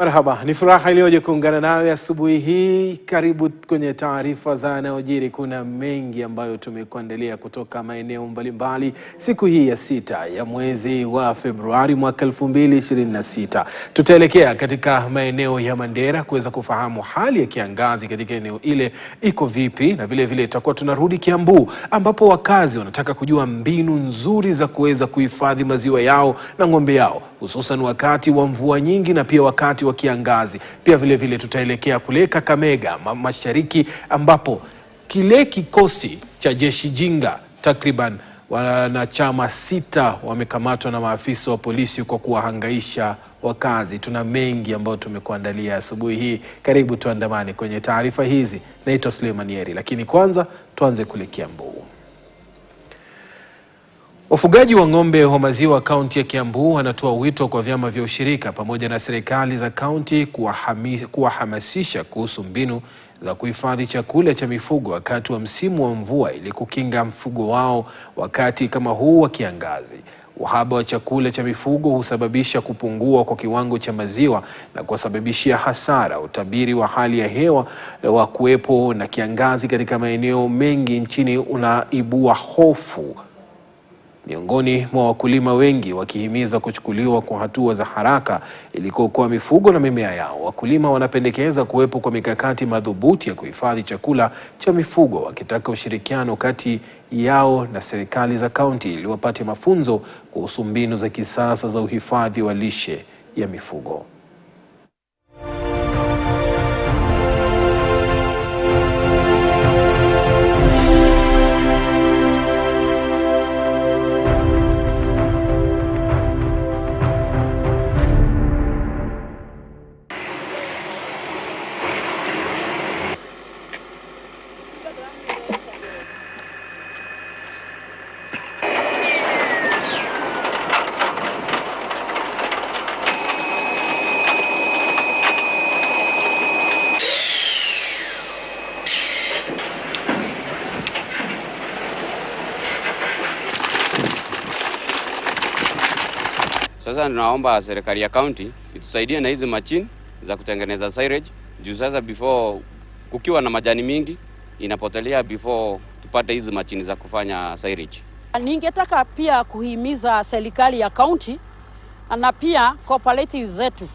Marhaba, ni furaha iliyoje kuungana nawe asubuhi hii. Karibu kwenye taarifa za yanayojiri. Kuna mengi ambayo tumekuandalia kutoka maeneo mbalimbali siku hii ya 6 ya mwezi wa Februari mwaka 2026. Tutaelekea katika maeneo ya Mandera kuweza kufahamu hali ya kiangazi katika eneo ile iko vipi, na vile vile tutakuwa tunarudi Kiambu ambapo wakazi wanataka kujua mbinu nzuri za kuweza kuhifadhi maziwa yao na ng'ombe yao, hususan wakati wa mvua nyingi na pia wakati wa kiangazi. Pia vile vile tutaelekea kule Kakamega Mashariki ambapo kile kikosi cha jeshi jinga takriban wanachama 6 wamekamatwa na maafisa wa polisi kwa kuwahangaisha wakazi. Tuna mengi ambayo tumekuandalia asubuhi hii. Karibu tuandamane kwenye taarifa hizi. Naitwa Suleiman Yeri, lakini kwanza tuanze kule Kiambu. Wafugaji wa ng'ombe wa maziwa kaunti ya Kiambu wanatoa wito kwa vyama vya ushirika pamoja na serikali za kaunti kuwahamasisha kuhusu mbinu za kuhifadhi chakula cha mifugo wakati wa msimu wa mvua ili kukinga mfugo wao wakati kama huu wa kiangazi. Uhaba wa chakula cha mifugo husababisha kupungua kwa kiwango cha maziwa na kusababishia hasara. Utabiri wa hali ya hewa wa kuwepo na kiangazi katika maeneo mengi nchini unaibua hofu miongoni mwa wakulima, wengi wakihimiza kuchukuliwa kwa hatua za haraka ili kuokoa mifugo na mimea yao. Wakulima wanapendekeza kuwepo kwa mikakati madhubuti ya kuhifadhi chakula cha mifugo, wakitaka ushirikiano kati yao na serikali za kaunti ili wapate mafunzo kuhusu mbinu za kisasa za uhifadhi wa lishe ya mifugo. Sasa tunaomba serikali ya county itusaidie na hizi machine za kutengeneza silage, juu sasa before kukiwa na majani mingi inapotelea before tupate hizi machine za kufanya silage. Ningetaka pia kuhimiza serikali ya county na pia cooperatives zetu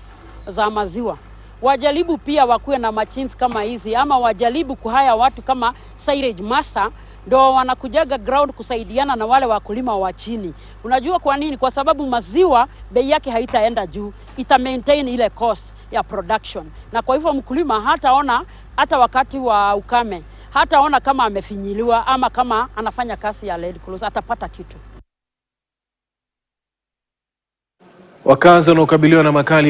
za maziwa wajaribu pia wakuwe na machines kama hizi, ama wajaribu kuhaya watu kama silage master, ndo wanakujaga ground kusaidiana na wale wakulima wa chini. Unajua kwa nini? Kwa sababu maziwa bei yake haitaenda juu, ita maintain ile cost ya production, na kwa hivyo mkulima hataona hata wakati wa ukame, hataona kama amefinyiliwa ama kama anafanya kazi ya Red Cross, atapata kitu. Wakazi wanaokabiliwa na makali